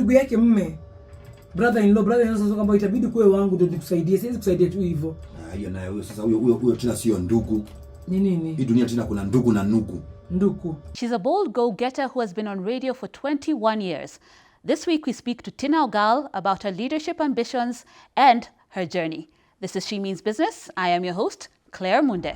ndugu yake mme. Brother-in-law sasa kama itabidi kuwe wangu ndio nikusaidie. Siwezi kusaidia tu hivyo. Hiyo naye huyo sasa huyo tena sio ndugu. Ni nini? Hii dunia tena kuna ndugu na nugu. Ndugu. She's a bold go-getter who has been on radio for 21 years. This week we speak to Tina Ogal about her leadership ambitions and her journey. This is She Means Business. I am your host, Claire Munde.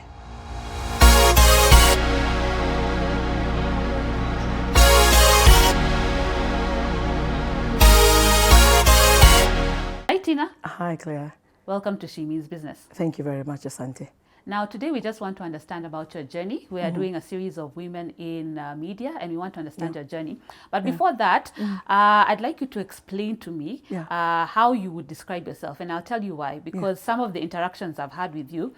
Hi Tina. Hi Claire. Welcome to She Means Business. Thank you very much, Asante. Now today we just want to understand about your journey. We are doing a series of women in media and we want to understand your journey. But before that, I'd like you to explain to me how you would describe yourself, and I'll tell you why. Because some of the interactions I've had with you,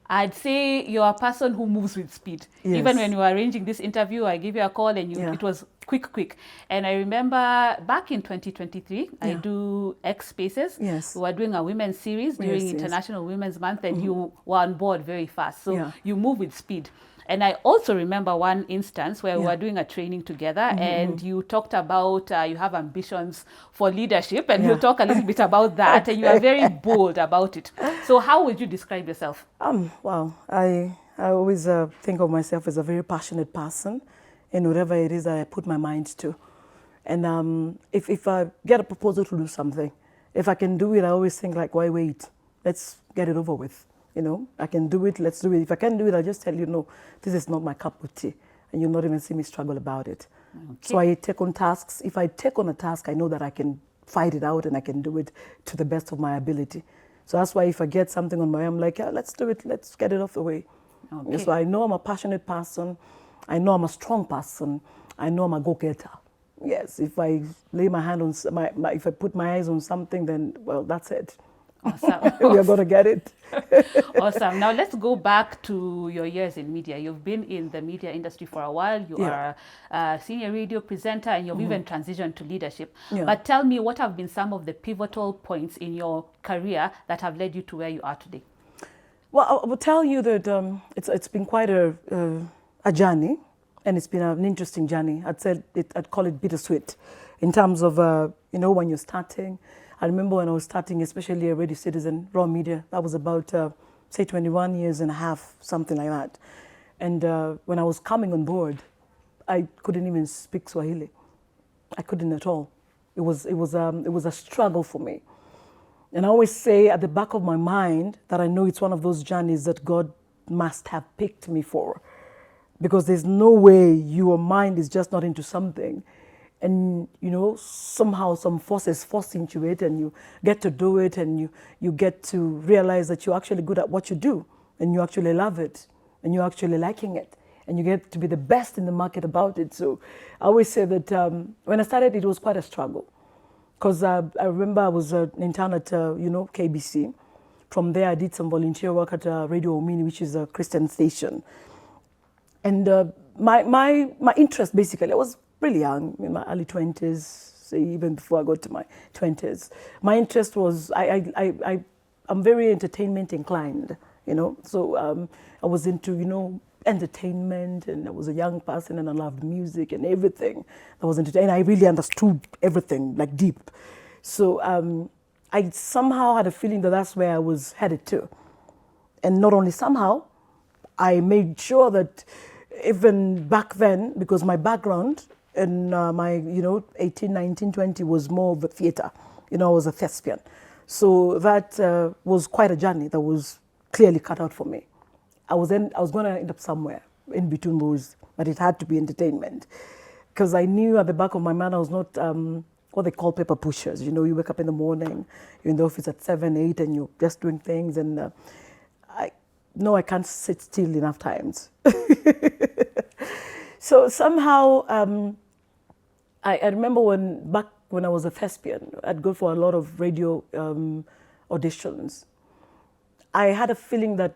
I'd say you're a person who moves with speed. Yes. Even when you were arranging this interview, I gave you a call and it was quick. And I remember back in 2023, I do X Spaces. Yes. We were doing a women's series during International Women's Month, and you were on board very fast. So you move with speed. And I also remember one instance where we were doing a training together and you talked about you have ambitions for leadership, and we'll talk a little bit about that. And you are very bold about it. So how would you describe yourself? Well, I always think of myself as a very passionate person in whatever it is I put my mind to. And if I get a proposal to do something, if I can do it, I always think like, why wait? Let's get it over with. You know, I can do it, let's do it. If I can't do it, I'll just tell you, no, this is not my cup of tea. And you'll not even see me struggle about it. Okay. So I take on tasks. If I take on a task, I know that I can fight it out and I can do it to the best of my ability. So that's why if I get something on my own, I'm like, yeah, let's do it. Let's get it off the way. Okay. So I know I'm a passionate person. I know I'm a strong person. I know I'm a go-getter. Yes, if I lay my hand on, if I put my eyes on something, then, well, that's it. Awesome. We are going to get it. Awesome. Now let's go back to your years in media. You've been in the media industry for a while. You are a senior radio presenter, and you've even transitioned to leadership. But tell me, what have been some of the pivotal points in your career that have led you to where you are today? Well, I will tell you that it's been quite a journey, and it's been an interesting journey. I'd call it bittersweet in terms of, when you're starting. I remember when I was starting, especially a Radio Citizen, Raw Media, that was about, say, 21 years and a half, something like that. And when I was coming on board, I couldn't even speak Swahili. I couldn't at all. It was a struggle for me. And I always say at the back of my mind that I know it's one of those journeys that God must have picked me for. Because there's no way your mind is just not into something. And, somehow some forces force into it, and you get to do it, and you get to realize that you're actually good at what you do, and you actually love it, and you're actually liking it, and you get to be the best in the market about it. So I always say that when I started, it was quite a struggle, because I remember I was an intern at, KBC. From there, I did some volunteer work at Radio Omini, which is a Christian station. And my interest, basically, I was really young, in my early 20s, say even before I got to my 20s. My interest was, I'm very entertainment inclined, So I was into, entertainment, and I was a young person, and I loved music and everything. I was entertained. I really understood everything, like deep. So I somehow had a feeling that that's where I was headed to. And not only somehow, I made sure that even back then, because my background and my, 18, 19, 20 was more of a theater. I was a thespian. So that was quite a journey that was clearly cut out for me. I was going to end up somewhere in between those, but it had to be entertainment. Because I knew at the back of my mind I was not what they call paper pushers. You wake up in the morning, you're in the office at 7, 8, and you're just doing things. And I can't sit still enough times. So somehow, I remember back when I was a thespian, I'd go for a lot of radio auditions. I had a feeling that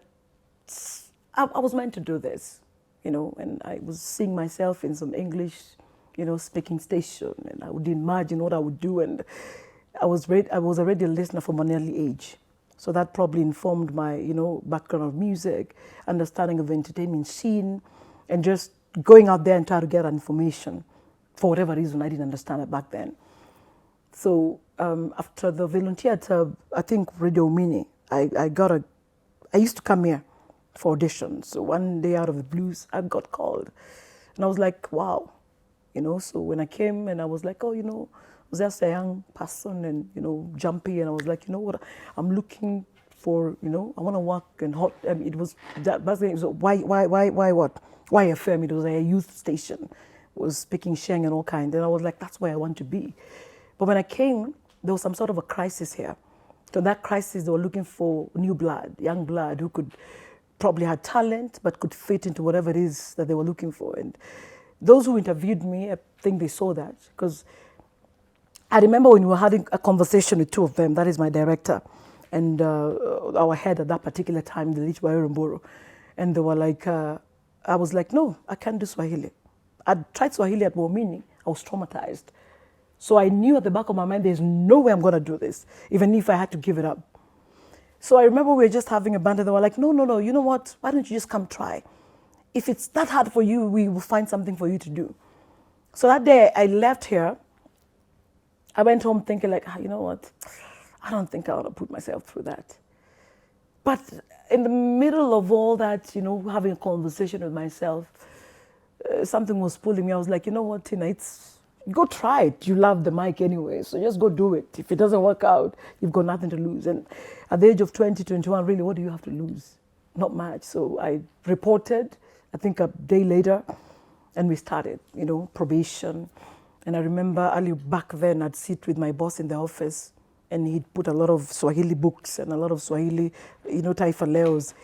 I was meant to do this, and I was seeing myself in some English, speaking station, and I would imagine what I would do, and I was already a listener from an early age. So that probably informed my, background of music, understanding of the entertainment scene, and just going out there and trying to get information. For whatever reason, I didn't understand it back then. So after the volunteer at, I think, Radio Mini, I used to come here for auditions. So one day out of the blues, I got called. And I was like, wow. You know, so when I came and I was like, oh, you know, I was just a young person and, you know, jumpy. And I was like, you know what, I'm looking for, you know, I want to work in hot. I mean, it was that basically, so why what? Why FM? It was a youth station. It was speaking Sheng and all kind. And I was like, that's where I want to be. But when I came, there was some sort of a crisis here. So that crisis, they were looking for new blood, young blood, who could probably had talent, but could fit into whatever it is that they were looking for. And those who interviewed me, I think they saw that. Because I remember when we were having a conversation with two of them, that is my director, and our head at that particular time, the Lichwa Erumburu. And they were like, I was like, no, I can't do Swahili. I'd tried Swahili at Womini. I was traumatized. So I knew at the back of my mind, there's no way I'm going to do this, even if I had to give it up. So I remember we were just having a banter. They were like, no, you know what? Why don't you just come try? If it's that hard for you, we will find something for you to do. So that day I left here. I went home thinking like, you know what? I don't think I want to put myself through that. But in the middle of all that, you know, having a conversation with myself, something was pulling me. I was like, you know what, Tina, go try it. You love the mic anyway, so just go do it. If it doesn't work out, you've got nothing to lose. And at the age of 20, 21, really, what do you have to lose? Not much. So I reported, I think a day later, and we started, you know, probation. And I remember early back then, I'd sit with my boss in the office, and he'd put a lot of Swahili books and a lot of Swahili, you know, Taifa Leos.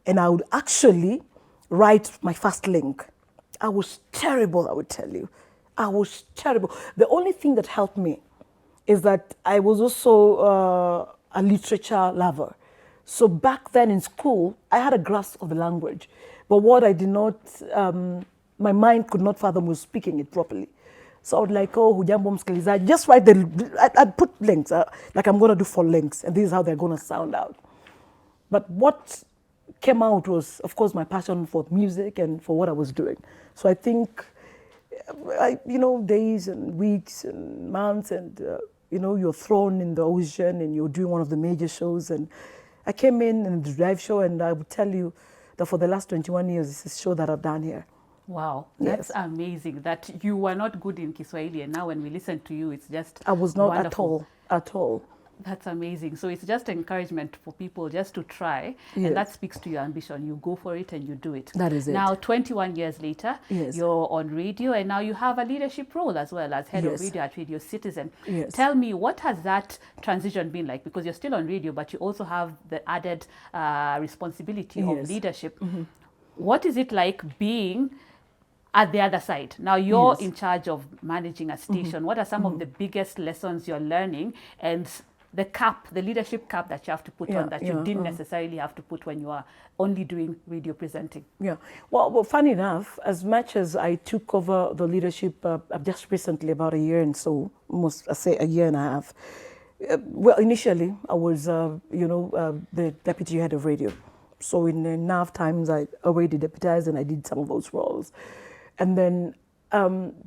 And I would actually write my first link. I was terrible, I would tell you. I was terrible. The only thing that helped me is that I was also a literature lover. So back then in school, I had a grasp of the language. But what I did not, my mind could not fathom was speaking it properly. So I would like, oh, hujambo msikilizaji, just write I'd put links, like I'm going to do 4 links, and this is how they're going to sound out. But what came out was, of course, my passion for music and for what I was doing. So I think, you know, days and weeks and months and, you know, you're thrown in the ocean and you're doing one of the major shows. And I came in the drive show, and I would tell you that for the last 21 years, this is a show that I've done here. Wow, that's amazing that you were not good in Kiswahili, and now when we listen to you, it's just I was not wonderful. at all. That's amazing. So it's just encouragement for people just to try, yes. And that speaks to your ambition. You go for it and you do it. That is it. Now, 21 years later, yes. You're on radio, and now you have a leadership role as well as head yes. of radio at Radio Citizen. Yes. Tell me, what has that transition been like? Because you're still on radio, but you also have the added responsibility yes. of leadership. Mm-hmm. What is it like being at the other side? Now you're yes. in charge of managing a station. Mm-hmm. What are some of the biggest lessons you're learning, and the leadership cap that you have to put on that you didn't necessarily have to put when you are only doing radio presenting? Yeah. Well, funny enough, as much as I took over the leadership just recently, about a year and so, almost, I say a year and a half. Well, initially, I was, the deputy head of radio. So in enough times, I already deputized and I did some of those roles. And then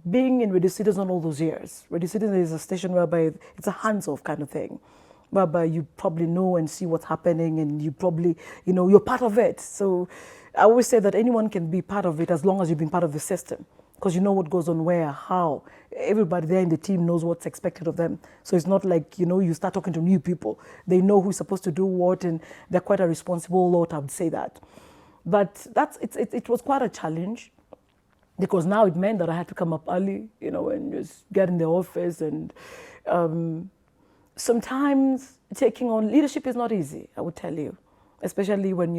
being in Radio Citizen all those years, Radio Citizen is a station whereby it's a hands-off kind of thing, whereby you probably know and see what's happening, and you probably, you know, you're part of it. So I always say that anyone can be part of it as long as you've been part of the system, because you know what goes on where, how. Everybody there in the team knows what's expected of them. So it's not like, you know, you start talking to new people. They know who's supposed to do what, and they're quite a responsible lot, I would say that. But it was quite a challenge, because now it meant that I had to come up early, you know, and just get in the office. And sometimes taking on leadership is not easy, I would tell you, especially when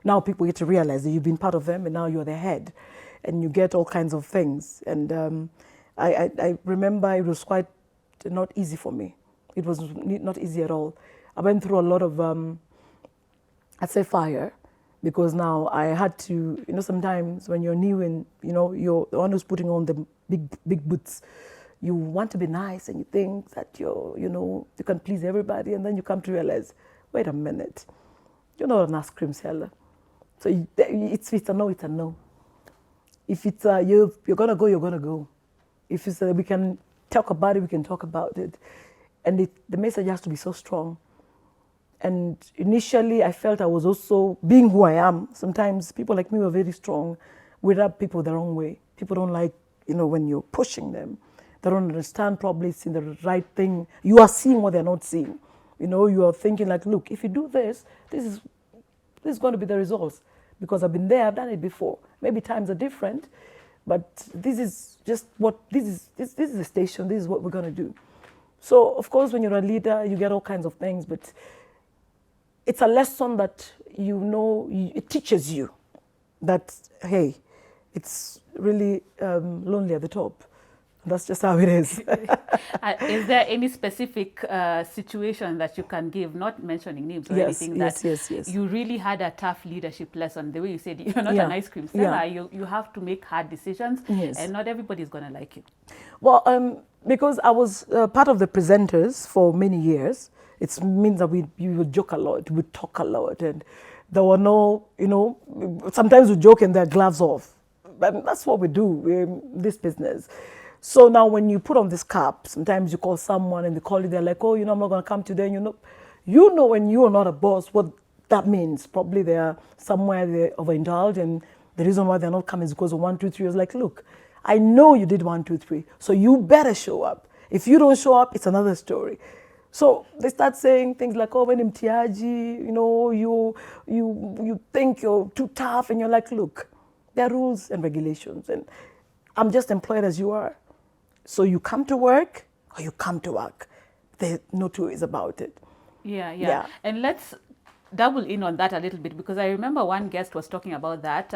now people get to realize that you've been part of them and now you're the head, and you get all kinds of things. And I remember it was quite not easy for me. It was not easy at all. I went through a lot of, I'd say, fire. Because now I had to, you know, sometimes when you're new and, you know, you're the one who's putting on the big boots, you want to be nice and you think that you can please everybody, and then you come to realize, wait a minute, you're not an ice cream seller. So it's a no, it's a no. If it's you're gonna go, you're gonna go. If it's we can talk about it, we can talk about it. and the message has to be so strong. And initially, I felt I was also, being who I am, sometimes people like me were very strong. We rub people the wrong way. People don't like, when you're pushing them. They don't understand probably it's in the right thing. You are seeing what they're not seeing. You are thinking like, look, if you do this, this is going to be the results. Because I've been there, I've done it before. Maybe times are different, but this is just this is the station, this is what we're going to do. So, of course, when you're a leader, you get all kinds of things, but it's a lesson that it teaches you that, hey, it's really lonely at the top. That's just how it is. Is there any specific situation that you can give, not mentioning names or anything, that you really had a tough leadership lesson? The way you said you're not an ice cream seller, you have to make hard decisions, and not everybody is going to like you. Well, because I was part of the presenters for many years, it means that we would joke a lot, we talk a lot, and there were no, sometimes we joke and their gloves off. But that's what we do in this business. So now when you put on this cap, sometimes you call someone and they call you, they're like, oh, I'm not going to come today. And you know when you are not a boss, what that means. Probably they are somewhere they overindulged, and the reason why they're not coming is because of 1, 2, 3. I was like, look, I know you did 1, 2, 3, so you better show up. If you don't show up, it's another story. So they start saying things like, oh, when mtiaji, you think you're too tough, and you're like, look, there are rules and regulations, and I'm just employed as you are. So you come to work or you come to work. There's no two ways about it. Yeah. And let's double in on that a little bit, because I remember one guest was talking about that,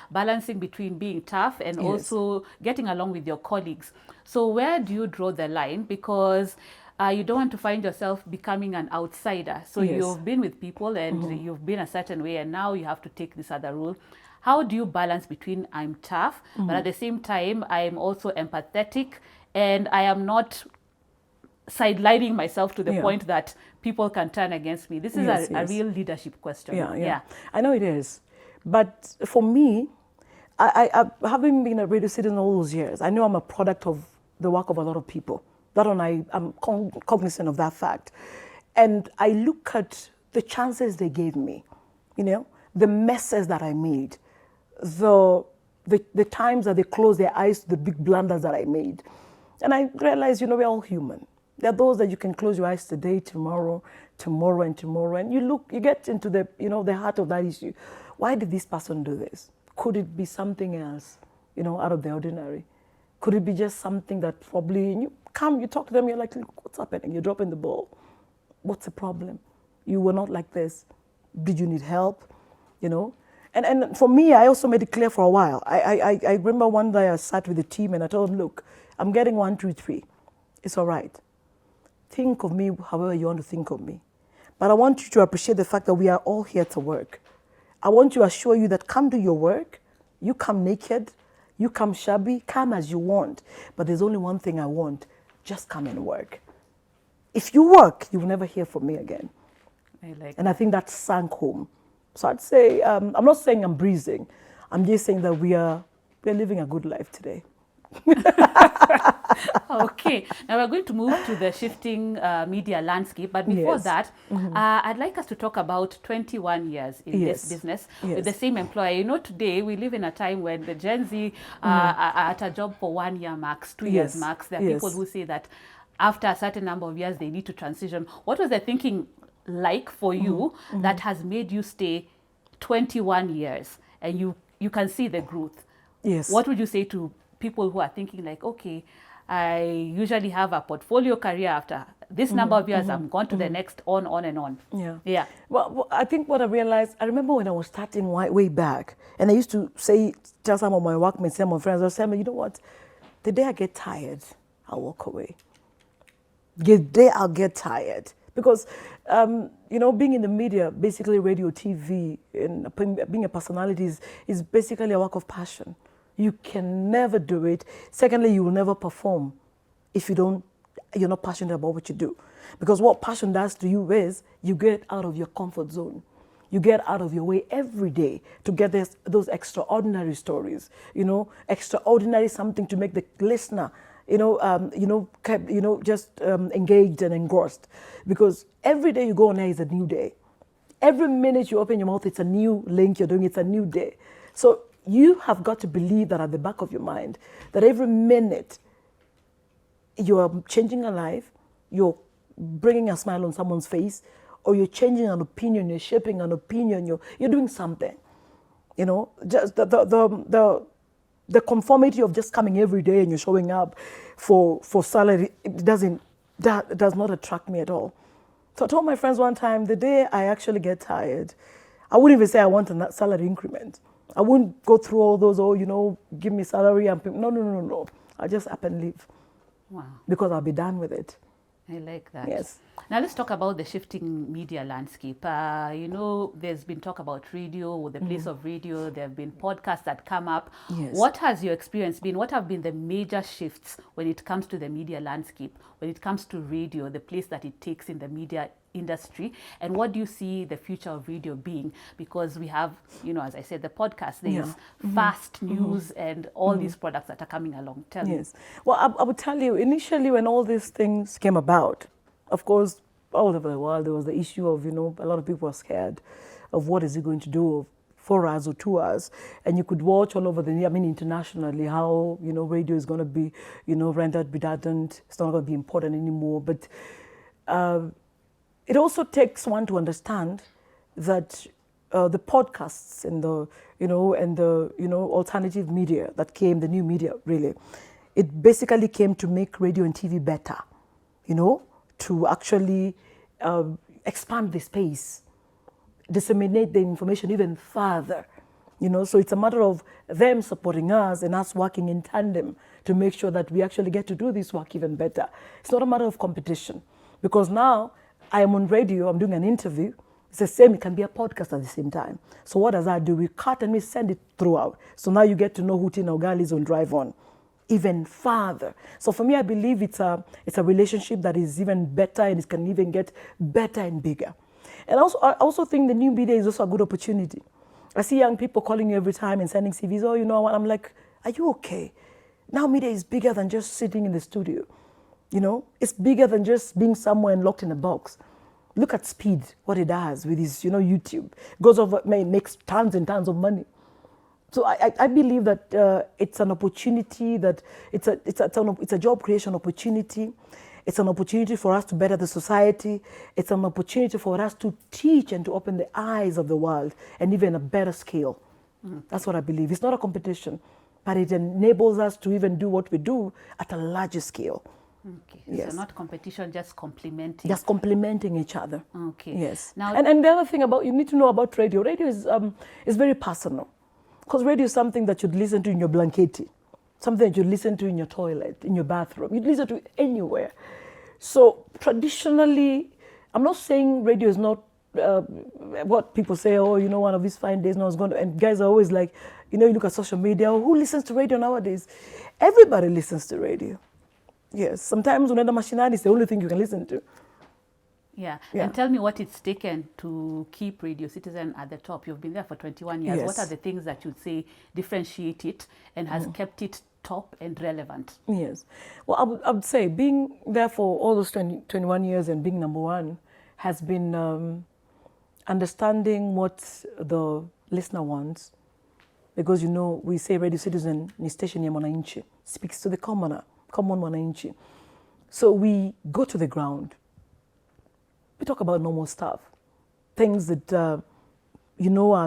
balancing between being tough and also getting along with your colleagues. So where do you draw the line? Because you don't want to find yourself becoming an outsider. So you've been with people and you've been a certain way, and now you have to take this other role. How do you balance between I'm tough, but at the same time, I am also empathetic, and I am not sidelining myself to the point that people can turn against me? This is a real leadership question. Yeah. I know it is. But for me, I having been a radio citizen all those years, I know I'm a product of the work of a lot of people. That one, I'm cognizant of that fact. And I look at the chances they gave me, the messes that I made, the times that they closed their eyes to the big blunders that I made. And I realized, we're all human. There are those that you can close your eyes today, tomorrow, and you get into the, the heart of that issue. Why did this person do this? Could it be something else, out of the ordinary? Could it be just something that probably, you talk to them, you're like, look, what's happening? You're dropping the ball. What's the problem? You were not like this. Did you need help? And for me, I also made it clear for a while. I remember one day I sat with the team and I told them, look, I'm getting 1, 2, 3. It's all right. Think of me however you want to think of me. But I want you to appreciate the fact that we are all here to work. I want to assure you that come do your work. You come naked. You come shabby. Come as you want. But there's only one thing I want. Just come and work. If you work, you will never hear from me again. I think that sank home. So I'd say, I'm not saying I'm breezing. I'm just saying that we're living a good life today. Okay, now we're going to move to the shifting media landscape. But before that, I'd like us to talk about 21 years in this business with the same employer. Today we live in a time when the Gen Z are at a job for 1 year max, 2 years max. There are people who say that after a certain number of years, they need to transition. What was the thinking like for you that has made you stay 21 years and you can see the growth? What would you say to people who are thinking like, okay, I usually have a portfolio career after this number of years, I'm gone to the next, on and on. Yeah. Well, I think what I realized, I remember when I was starting way back, and I used to tell some of my workmates, some of my friends, I was saying, you know what, the day I get tired, I'll walk away. The day I'll get tired. Because, being in the media, basically radio, TV, and being a personality is basically a work of passion. You can never do it. Secondly, you will never perform if you're not passionate about what you do. Because what passion does to you is you get out of your comfort zone. You get out of your way every day to get those extraordinary stories, extraordinary something to make the listener, just engaged and engrossed. Because every day you go on air is a new day. Every minute you open your mouth, it's a new link you're doing, it's a new day. So you have got to believe that at the back of your mind, that every minute you are changing a life, you're bringing a smile on someone's face, or you're changing an opinion, you're shaping an opinion, you're doing something. Just the conformity of just coming every day and you're showing up for salary, that does not attract me at all. So I told my friends one time, the day I actually get tired, I wouldn't even say I want a salary increment. I wouldn't go through all those, give me salary. No. I'll just up and leave. Wow. Because I'll be done with it. I like that. Yes. Now let's talk about the shifting media landscape. There's been talk about radio, the place of radio. There have been podcasts that come up. Yes. What has your experience been? What have been the major shifts when it comes to the media landscape, when it comes to radio, the place that it takes in the media industry, and what do you see the future of radio being? Because we have, as I said, the podcast, there's fast news and all these products that are coming along. Tell me. Yes. Well, I would tell you, initially when all these things came about, of course, all over the world, there was the issue of, a lot of people were scared of what is it going to do for us or to us. And you could watch all over internationally, how, radio is going to be, rendered redundant. It's not going to be important anymore. But it also takes one to understand that the podcasts and the alternative media that came, the new media really, it basically came to make radio and TV better, to actually expand the space, disseminate the information even further, so it's a matter of them supporting us and us working in tandem to make sure that we actually get to do this work even better. It's not a matter of competition, because now I am on radio, I'm doing an interview. It's the same, it can be a podcast at the same time. So what does that do? We cut and we send it throughout. So now you get to know who Tina Ogal is on Drive On even further. So for me, I believe it's a relationship that is even better, and it can even get better and bigger. And I also think the new media is also a good opportunity. I see young people calling you every time and sending CVs. Oh, you know what? I'm like, are you okay? Now media is bigger than just sitting in the studio. It's bigger than just being somewhere and locked in a box. Look at Speed, what it does with his, YouTube. Goes over, makes tons and tons of money. So I believe that it's an opportunity, that it's a job creation opportunity. It's an opportunity for us to better the society. It's an opportunity for us to teach and to open the eyes of the world, and even a better scale. That's what I believe. It's not a competition, but it enables us to even do what we do at a larger scale. Okay. Yes. So not competition, just complementing. Just complementing each other. Okay. Yes. Now, and the other thing you need to know about radio. Radio is very personal, because radio is something that you'd listen to in your blanketi, something that you listen to in your toilet, in your bathroom. You'd listen to it anywhere. So traditionally, I'm not saying radio is not what people say. Oh, one of these fine days, no one's going to. And guys are always like, you look at social media. Who listens to radio nowadays? Everybody listens to radio. Yes, sometimes when the machinari is the only thing you can listen to. Yeah. And tell me what it's taken to keep Radio Citizen at the top. You've been there for 21 years. Yes. What are the things that you'd say differentiate it and has kept it top and relevant? Yes. Well, I would say being there for all those 21 years and being number one has been understanding what the listener wants. Because, we say Radio Citizen ni station ya mwananchi, speaks to the common mwananchi. So we go to the ground. We talk about normal stuff, things that are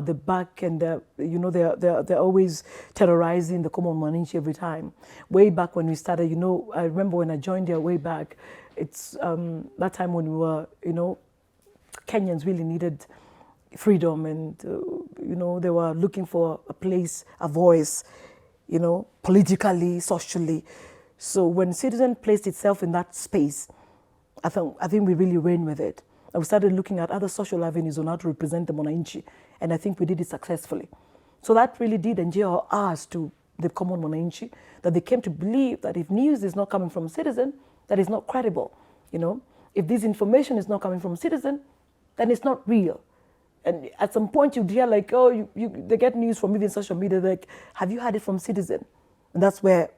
the back, and they're always terrorizing the common mwananchi every time. Way back when we started, I remember when I joined there way back. It's that time when we were, Kenyans really needed freedom, and they were looking for a place, a voice, politically, socially. So when Citizen placed itself in that space, I think we really ran with it. And we started looking at other social avenues on how to represent the mwananchi, and I think we did it successfully. So that really did endear us to the common mwananchi, that they came to believe that if news is not coming from Citizen, that is not credible. If this information is not coming from Citizen, then it's not real. And at some point you'd hear like, oh, they get news from even social media, like, have you heard it from Citizen? And that's where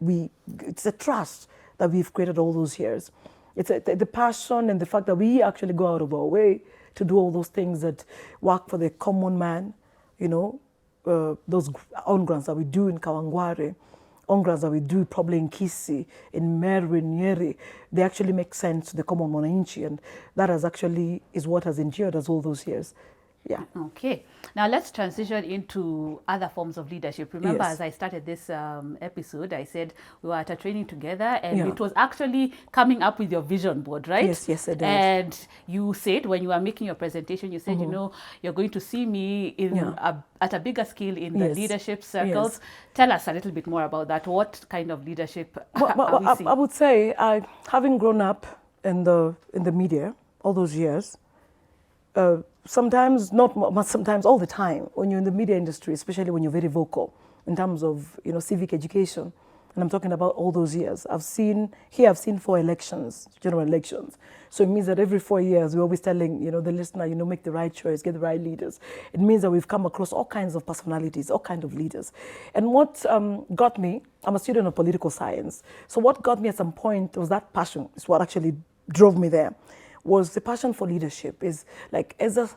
it's a trust that we've created all those years. It's the passion and the fact that we actually go out of our way to do all those things that work for the common man, you know, those on-grants that we do in Kawangware, on-grants that we do probably in Kisi, in Meru, in Nyeri, they actually make sense to the common mwananchi, and that is what has endured us all those years. Yeah. Okay. Now let's transition into other forms of leadership. Remember, Yes. as I started this episode, I said we were at a training together, and Yeah. it was actually coming up with your vision board, right? Yes, I did. And you said when you were making your presentation, you said, you know, you're going to see me in at a bigger scale in the Yes. leadership circles. Yes. Tell us a little bit more about that. What kind of leadership Well, are we seeing? I would say, having grown up in the media all those years, sometimes, not sometimes, all the time, when you're in the media industry, especially when you're very vocal in terms of, you know, civic education, and I'm talking about all those years. I've seen 4 elections, general elections. So it means that every 4 years, we're always telling, you know, the listener, you know, make the right choice, get the right leaders. It means that we've come across all kinds of personalities, all kinds of leaders. And what got me, I'm a student of political science. So what got me at some point was that passion, is what actually drove me there, was the passion for leadership. Is like, as a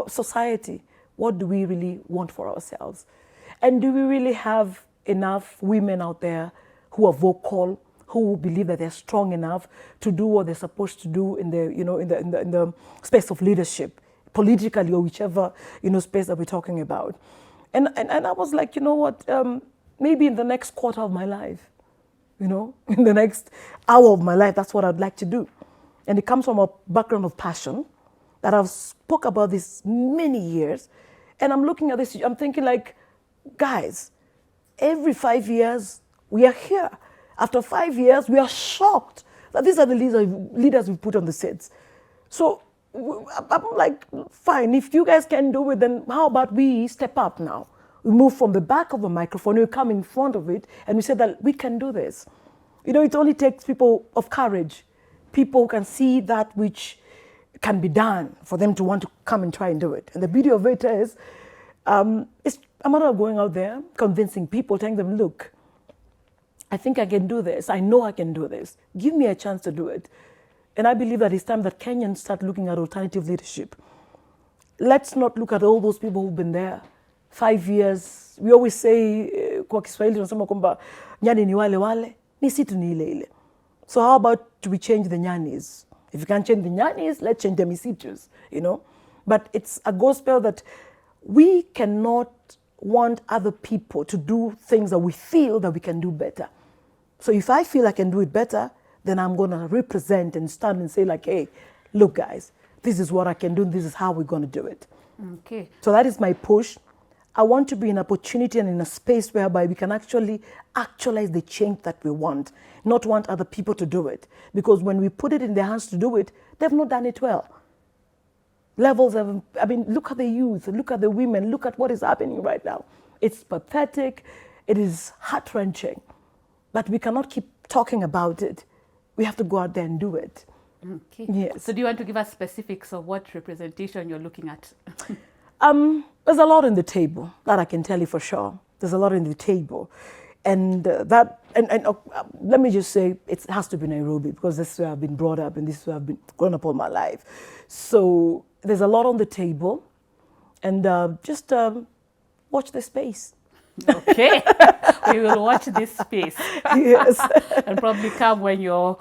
society, what do we really want for ourselves? And do we really have enough women out there who are vocal, who believe that they're strong enough to do what they're supposed to do in the, you know, in the space of leadership, politically, or whichever, you know, space that we're talking about? And I was like, you know what, maybe in the next quarter of my life, you know, in the next hour of my life, that's what I'd like to do. And it comes from a background of passion that I've spoke about this many years. And I'm looking at this, I'm thinking like, guys, every 5 years, we are here. After 5 years, we are shocked that these are the leaders we put on the seats. So I'm like, fine, if you guys can do it, then how about we step up now? We move from the back of the microphone, we come in front of it, and we say that we can do this. You know, it only takes people of courage, people who can see that which can be done for them to want to come and try and do it. And the beauty of it is, it's a matter of going out there, convincing people, telling them, look, I think I can do this. I know I can do this. Give me a chance to do it. And I believe that it's time that Kenyans start looking at alternative leadership. Let's not look at all those people who've been there 5 years. We always say, kwa Kiswahili tunasema kwamba nyani ni wale wale, misitu ni ile ile. So how about we change the nyanis? If you can't change the nyanis, let's change the misitus, you know? But it's a gospel that we cannot want other people to do things that we feel that we can do better. So if I feel I can do it better, then I'm going to represent and stand and say like, hey, look guys, this is what I can do, this is how we're going to do it. Okay. So that is my push. I want to be in an opportunity and in a space whereby we can actually actualize the change that we want, not want other people to do it. Because when we put it in their hands to do it, they've not done it well. Levels of, I mean, look at the youth, look at the women, look at what is happening right now. It's pathetic, it is heart-wrenching, but we cannot keep talking about it. We have to go out there and do it. Okay. Yes. So do you want to give us specifics of what representation you're looking at? There's a lot on the table, that I can tell you for sure. There's a lot on the table. And let me just say, it has to be Nairobi, because this is where I've been brought up and this is where I've been grown up all my life. So there's a lot on the table, and just watch the space. Okay, we will watch this space. Yes. And probably come when you're,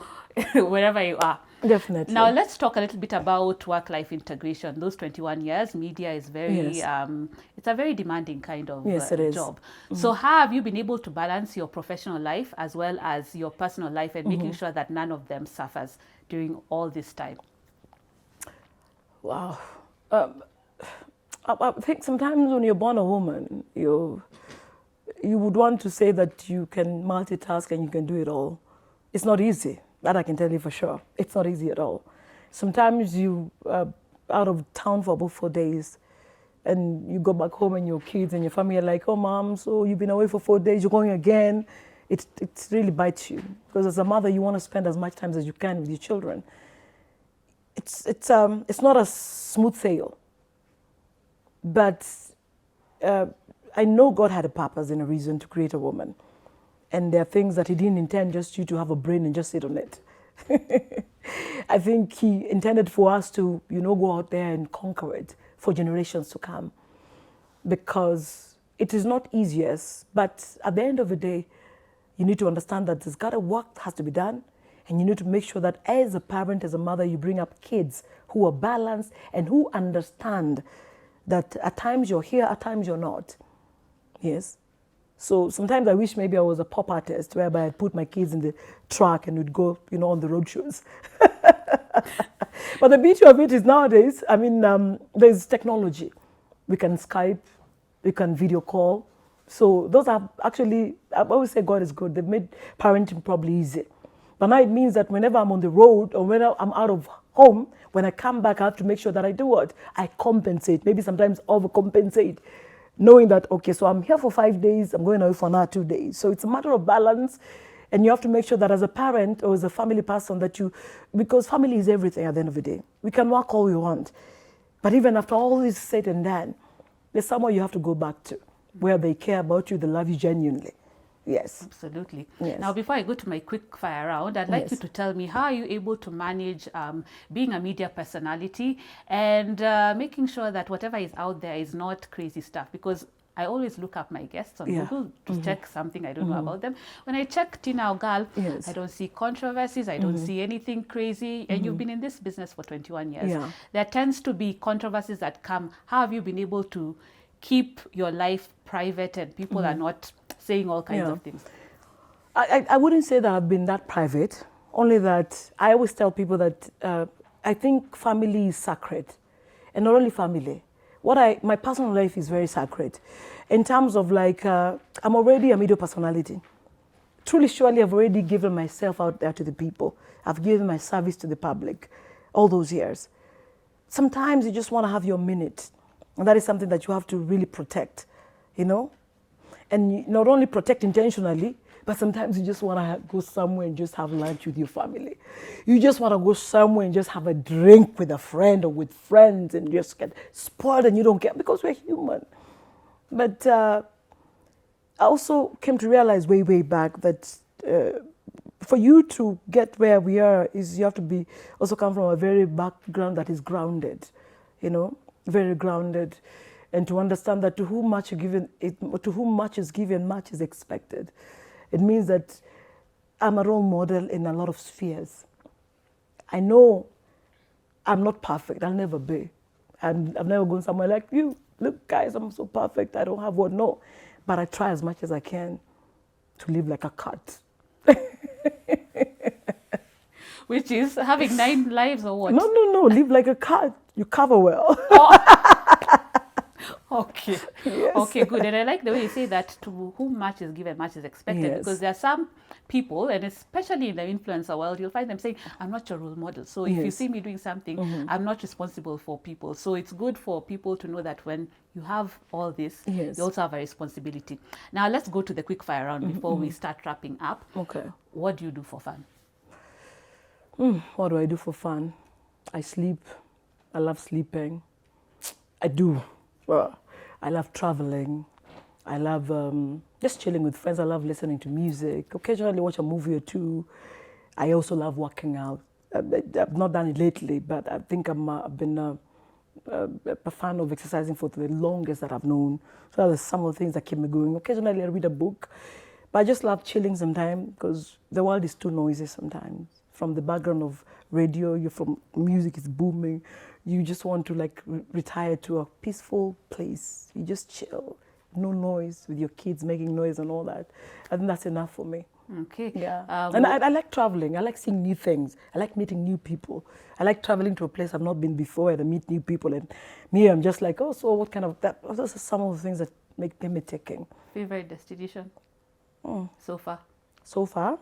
wherever you are. Definitely. Now let's talk a little bit about work-life integration. Those 21 years, media is very, Yes. it's a very demanding kind of Yes, it is. job. So how have you been able to balance your professional life as well as your personal life and making sure that none of them suffers during all this time? Wow. I think sometimes when you're born a woman, you would want to say that you can multitask and you can do it all. It's not easy. That I can tell you for sure. It's not easy at all. Sometimes you are out of town for about 4 days, and you go back home and your kids and your family are like, oh, Mom, so you've been away for 4 days, you're going again. It really bites you, because as a mother, you want to spend as much time as you can with your children. It's not a smooth sail, but I know God had a purpose and a reason to create a woman. And there are things that he didn't intend just you to have a brain and just sit on it. I think he intended for us to, go out there and conquer it for generations to come. Because it is not easiest, but at the end of the day, you need to understand that there's got to work has to be done. And you need to make sure that as a parent, as a mother, you bring up kids who are balanced and who understand that at times you're here, at times you're not. Yes. So sometimes I wish maybe I was a pop artist whereby I'd put my kids in the truck and we'd go, on the road shows. But the beauty of it is nowadays, there's technology. We can Skype, we can video call. So those are actually, I always say God is good. They've made parenting probably easy. But now it means that whenever I'm on the road or when I'm out of home, when I come back, I have to make sure that I do what? I compensate, maybe sometimes overcompensate, knowing that, okay, so I'm here for 5 days, I'm going away for another 2 days. So it's a matter of balance. And you have to make sure that as a parent or as a family person because family is everything at the end of the day. We can work all we want. But even after all this said and done, there's somewhere you have to go back to where they care about you, they love you genuinely. Yes. Absolutely. Yes. Now, before I go to my quick fire round, I'd like you to tell me how are you able to manage being a media personality and making sure that whatever is out there is not crazy stuff? Because I always look up my guests on Google to check something I don't know about them. When I check Tina Ogal, I don't see controversies, I don't see anything crazy. And you've been in this business for 21 years. Yeah. There tends to be controversies that come. How have you been able to keep your life private and people are not saying all kinds of things? I wouldn't say that I've been that private, only that I always tell people that I think family is sacred. And not only family. My personal life is very sacred. In terms of I'm already a media personality. Truly, surely, I've already given myself out there to the people. I've given my service to the public all those years. Sometimes you just want to have your minute. And that is something that you have to really protect, And you not only protect intentionally, but sometimes you just want to go somewhere and just have lunch with your family. You just want to go somewhere and just have a drink with a friend or with friends and just get spoiled and you don't care because we're human. But I also came to realize way back that for you to get where we are is you have to also come from a very background that is grounded, very grounded. And to understand that to whom much is given, much is expected. It means that I'm a role model in a lot of spheres. I know I'm not perfect. I'll never be. I've never gone somewhere like, you, look, guys, I'm so perfect. I don't have one. No. But I try as much as I can to live like a cat. Which is having 9 lives or what? No. Live like a cat. You cover well. Okay. Yes. Okay, good. And I like the way you say that to whom much is given, much is expected. Yes. Because there are some people, and especially in the influencer world, you'll find them saying, I'm not your role model. So if you see me doing something, I'm not responsible for people. So it's good for people to know that when you have all this, you also have a responsibility. Now let's go to the quick fire round before we start wrapping up. Okay. What do you do for fun? What do I do for fun? I sleep. I love sleeping. I do. Well, I love traveling. I love just chilling with friends. I love listening to music. Occasionally watch a movie or two. I also love working out. I've not done it lately, but I think I've been a fan of exercising for the longest that I've known. So that's some of the things that keep me going. Occasionally I read a book, but I just love chilling sometimes because the world is too noisy sometimes. From the background of radio, music is booming. You just want to retire to a peaceful place. You just chill, no noise with your kids making noise and all that. I think that's enough for me. Okay. Yeah. And I like traveling. I like seeing new things. I like meeting new people. I like traveling to a place I've not been before and I meet new people. And me, I'm just like, oh, so what kind of that? Those are some of the things that make me ticking. Favorite destination so far? So far,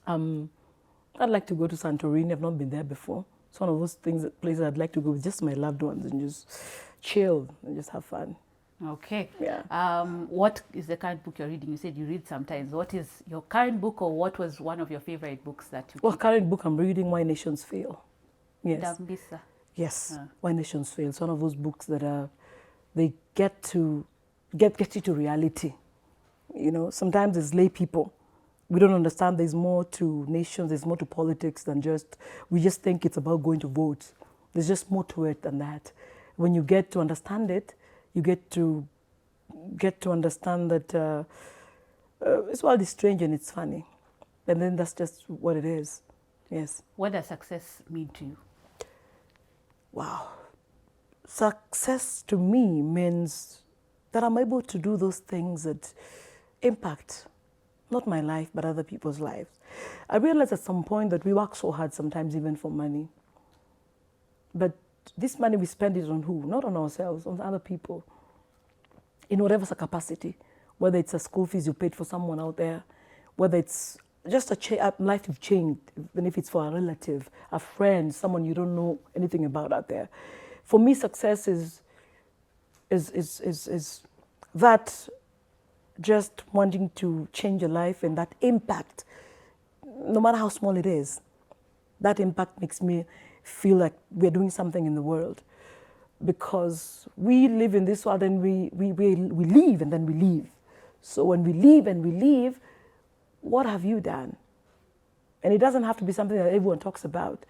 I'd like to go to Santorini. I've not been there before. It's one of those places I'd like to go with just my loved ones and just chill and just have fun. Okay. Yeah. What is the current book you're reading? You said you read sometimes. What is your current book, or what was one of your favorite books that you? Well, current book I'm reading, Why Nations Fail. Yes. Dambisa. Yes. Why Nations Fail. It's one of those books that they get you to reality. You know, sometimes as lay people, we don't understand there's more to nations, there's more to politics than just, we just think it's about going to vote. There's just more to it than that. When you get to understand it, you get to understand that this world is strange and it's funny. And then that's just what it is. Yes. What does success mean to you? Wow. Success to me means that I'm able to do those things that impact not my life, but other people's lives. I realized at some point that we work so hard sometimes even for money. But this money, we spend it on who? Not on ourselves, on other people. In whatever capacity, whether it's a school fees you paid for someone out there, whether it's just a life you've changed, even if it's for a relative, a friend, someone you don't know anything about out there. For me, success is that just wanting to change your life, and that impact, no matter how small it is, that impact makes me feel like we're doing something in the world. Because we live in this world and we live and then we leave. So when we live and we leave, what have you done? And it doesn't have to be something that everyone talks about.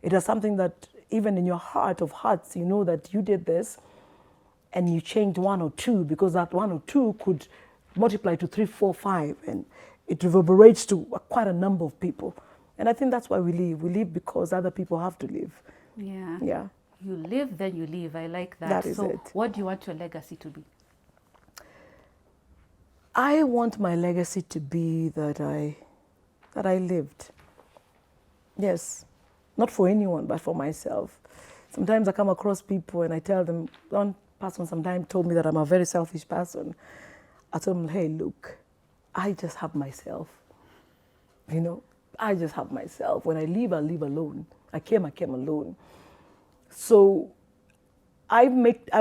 It is something that even in your heart of hearts, you know that you did this and you changed one or two, because that one or two could multiply to 3, 4, 5, and it reverberates to quite a number of people. And I think that's why we live. We live because other people have to live. Yeah. Yeah. You live, then you live. I like that. That is so it. What do you want your legacy to be? I want my legacy to be that I lived. Yes, not for anyone, but for myself. Sometimes I come across people and I tell them, one person sometimes told me that I'm a very selfish person. I told them, hey, look, I just have myself. You know, I just have myself. When I leave alone. I came alone. So a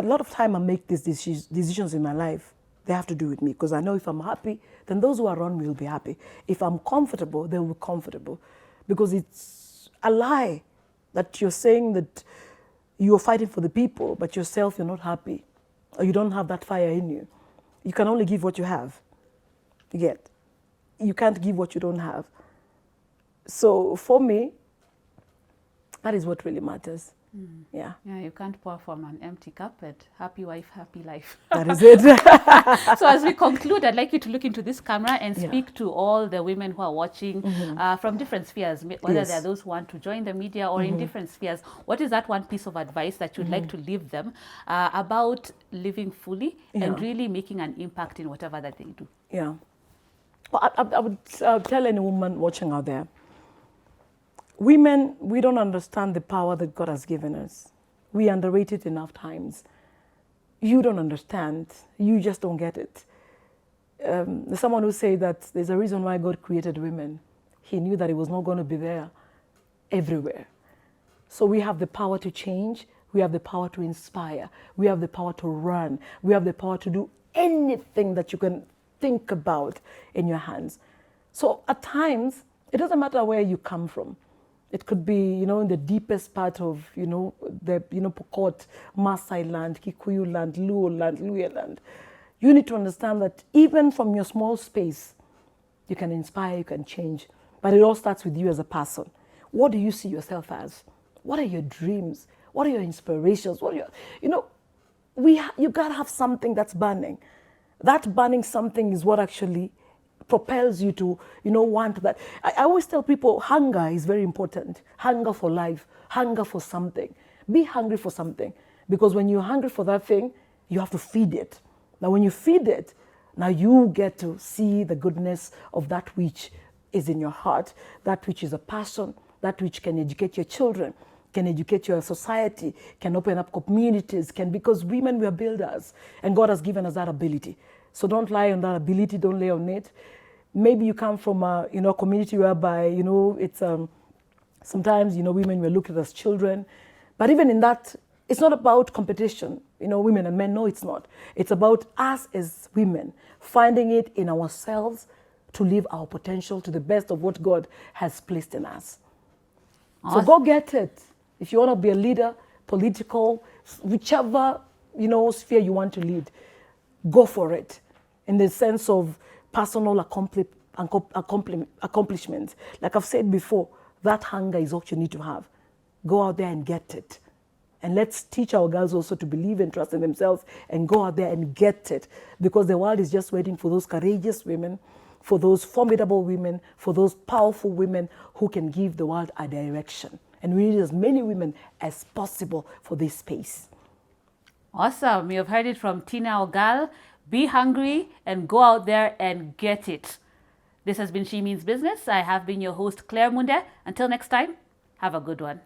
lot of time I make these decisions in my life. They have to do with me, because I know if I'm happy, then those who are around me will be happy. If I'm comfortable, they will be comfortable. Because it's a lie that you're saying that you're fighting for the people, but yourself, you're not happy, or you don't have that fire in you. You can only give what you have. You get? You can't give what you don't have. So for me, that is what really matters. Yeah. Yeah, you can't pour from an empty cup, but happy wife, happy life. That is it. So as we conclude, I'd like you to look into this camera and speak to all the women who are watching from different spheres, whether they're those who want to join the media or in different spheres. What is that one piece of advice that you'd like to leave them about living fully and really making an impact in whatever that they do? Yeah. Well, I would tell any woman watching out there, women, we don't understand the power that God has given us. We underrate it enough times. You don't understand. You just don't get it. There's someone who said that there's a reason why God created women. He knew that it was not going to be there everywhere. So we have the power to change. We have the power to inspire. We have the power to run. We have the power to do anything that you can think about in your hands. So at times, it doesn't matter where you come from. It could be, in the deepest part of, Pokot, Maasai land, Kikuyu land, Luo land, Luhya land. You need to understand that even from your small space, you can inspire, you can change. But it all starts with you as a person. What do you see yourself as? What are your dreams? What are your inspirations? What are your, you gotta have something that's burning. That burning something is what actually propels you to, want that. I always tell people hunger is very important. Hunger for life, hunger for something. Be hungry for something. Because when you're hungry for that thing, you have to feed it. Now when you feed it, now you get to see the goodness of that which is in your heart, that which is a passion, that which can educate your children, can educate your society, can open up communities, because women, we are builders, and God has given us that ability. So don't lie on that ability, don't lay on it. Maybe you come from a community whereby, it's sometimes, women were looked at as children. But even in that, it's not about competition, women and men. No, it's not. It's about us as women, finding it in ourselves to live our potential to the best of what God has placed in us. Awesome. So go get it. If you want to be a leader, political, whichever, sphere you want to lead, go for it. In the sense of personal accomplishments. Like I've said before, that hunger is what you need to have. Go out there and get it. And let's teach our girls also to believe and trust in themselves and go out there and get it. Because the world is just waiting for those courageous women, for those formidable women, for those powerful women who can give the world a direction. And we need as many women as possible for this space. Awesome. You've heard it from Tina Ogal. Be hungry and go out there and get it. This has been She Means Business. I have been your host, Claire Munde. Until next time, have a good one.